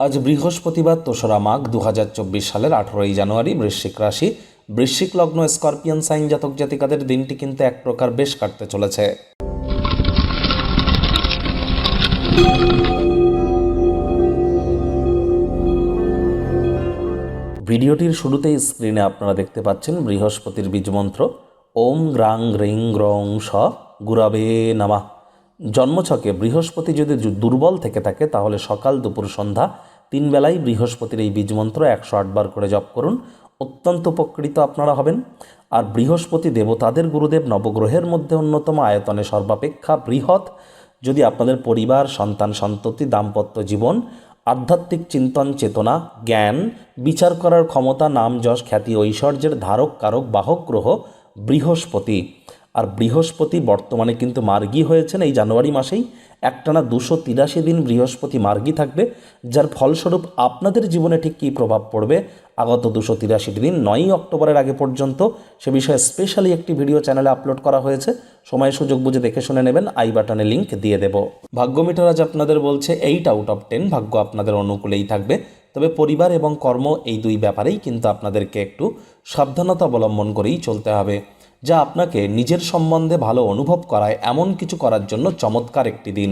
আজ বৃহস্পতিবার ২রা মাঘ ২০২৪ সালের ১৮ই জানুয়ারি। বৃশ্চিক রাশি, বৃশ্চিক লগ্ন, স্করপিয়ান সাইন জাতক জাতিকাদের দিনটি কিন্তু এক প্রকার বেশ কাটতে চলেছে। ভিডিওটির শুরুতেই স্ক্রিনে আপনারা দেখতে পাচ্ছেন বৃহস্পতির বীজমন্ত্র ওম গ্রাং গ্রিং গ্রং স গুরাবে নমঃ। জন্মছকে বৃহস্পতি যদি দুর্বল থেকে থাকে তাহলে সকাল দুপুর সন্ধ্যা 3 বেলায় বৃহস্পতির এই বীজমন্ত্র 108 বার করে জপ করুন, অত্যন্ত উপকৃত আপনারা হবেন। আর বৃহস্পতি দেবতাদের গুরুদেব, নবগ্রহের মধ্যে অন্যতম, আয়তনে সর্বাপেক্ষা বৃহৎ। যদি আপনাদের পরিবার, সন্তান সন্ততি, দাম্পত্য জীবন, আধ্যাত্মিক চিন্তন, চেতনা, জ্ঞান, বিচার করার ক্ষমতা, নাম যশ খ্যাতি ঐশ্বর্যের ধারক কারক বাহক গ্রহ বৃহস্পতি। আর বৃহস্পতি বর্তমানে কিন্তু মার্গী হয়েছেন এই জানুয়ারি মাসেই। একটানা 283 দিন বৃহস্পতি মার্গী থাকবে, যার ফলস্বরূপ আপনাদের জীবনে ঠিক কী প্রভাব পড়বে আগত 283 দিন 9ই অক্টোবরের আগে পর্যন্ত, সে বিষয়ে স্পেশালি একটি ভিডিও চ্যানেলে আপলোড করা হয়েছে। সময় সুযোগ বুঝে দেখে শুনে নেবেন, আই বাটনে লিঙ্ক দিয়ে দেব। ভাগ্যমিটার আজ আপনাদের বলছে 8 আউট অফ 10 ভাগ্য আপনাদের অনুকূলেই থাকবে। তবে পরিবার এবং কর্ম এই দুই ব্যাপারেই কিন্তু আপনাদেরকে একটু সাবধানতা অবলম্বন করেই চলতে হবে, যা আপনাকে নিজের সম্বন্ধে ভালো অনুভব করায় এমন কিছু করার জন্য চমৎকার একটি দিন।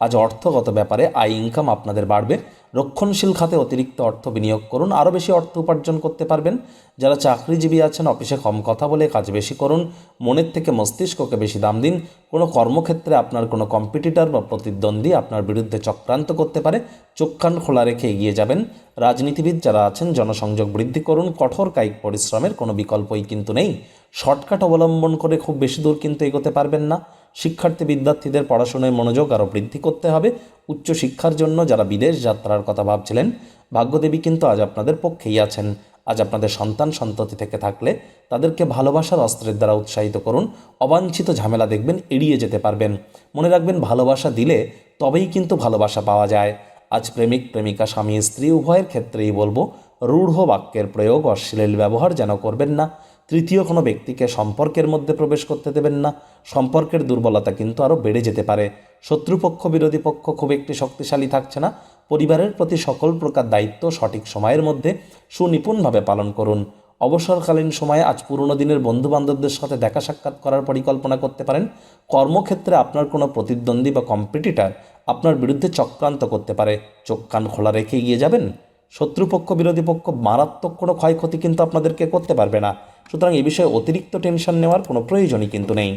আজ অর্থগত ব্যাপারে আয় ইনকাম আপনাদের বাড়বে। রক্ষণশীল খাতে অতিরিক্ত অর্থ বিনিয়োগ করুন, আরও বেশি অর্থ উপার্জন করতে পারবেন। যারা চাকরিজীবী আছেন, অফিসে কম কথা বলে কাজ বেশি করুন, মনের থেকে মস্তিষ্ককে বেশি দাম দিন। কোনো কর্মক্ষেত্রে আপনার কোনো কম্পিটিটর বা প্রতিদ্বন্দ্বী আপনার বিরুদ্ধে চক্রান্ত করতে পারে, চোখ কান খোলা রেখে এগিয়ে যাবেন। রাজনীতিবিদ যারা আছেন, জনসংযোগ বৃদ্ধি করুন। কঠোর কায়িক পরিশ্রমের কোনো বিকল্পই কিন্তু নেই। শর্টকাট অবলম্বন করে খুব বেশি দূর কিন্তু এগোতে পারবেন না। শিক্ষার্থী বিদ্যার্থীদের পড়াশোনায় মনোযোগ আরও বৃদ্ধি করতে হবে। উচ্চশিক্ষার জন্য যারা বিদেশ যাত্রার কথা ভাবছিলেন, ভাগ্যদেবী কিন্তু আজ আপনাদের পক্ষেই আছেন। আজ আপনাদের সন্তান সন্ততি থেকে থাকলে তাদেরকে ভালোবাসার অস্ত্রের দ্বারা উৎসাহিত করুন। অবাঞ্ছিত ঝামেলা দেখবেন এড়িয়ে যেতে পারবেন। মনে রাখবেন, ভালোবাসা দিলে তবেই কিন্তু ভালোবাসা পাওয়া যায়। আজ প্রেমিক প্রেমিকা, স্বামী স্ত্রী উভয়ের ক্ষেত্রেই বলবো, রূঢ় বাক্যের প্রয়োগ, অশ্লীল ব্যবহার যেন করবেন না। তৃতীয় কোনো ব্যক্তিকে সম্পর্কের মধ্যে প্রবেশ করতে দেবেন না। সম্পর্কের দুর্বলতা কিন্তু আরও বেড়ে যেতে পারে। শত্রুপক্ষ, বিরোধী পক্ষ খুব একটি শক্তিশালী থাকছে না। পরিবারের প্রতি সকল প্রকার দায়িত্ব সঠিক সময়ের মধ্যে সুনিপুণভাবে পালন করুন। অবসরকালীন সময়ে আজ পুরনো দিনের বন্ধুবান্ধবদের সাথে দেখা সাক্ষাৎ করার পরিকল্পনা করতে পারেন। কর্মক্ষেত্রে আপনার কোনো প্রতিদ্বন্দ্বী বা কম্পিটিটর আপনার বিরুদ্ধে চক্রান্ত করতে পারে, চোখ কান খোলা রেখে এগিয়ে যাবেন। শত্রুপক্ষ, বিরোধী পক্ষ মারাত্মক কোনো ক্ষয়ক্ষতি কিন্তু আপনাদেরকে করতে পারবে না। সুতরাং এ বিষয়ে অতিরিক্ত টেনশন নেওয়ার কোনো প্রয়োজনই কিন্তু নেই।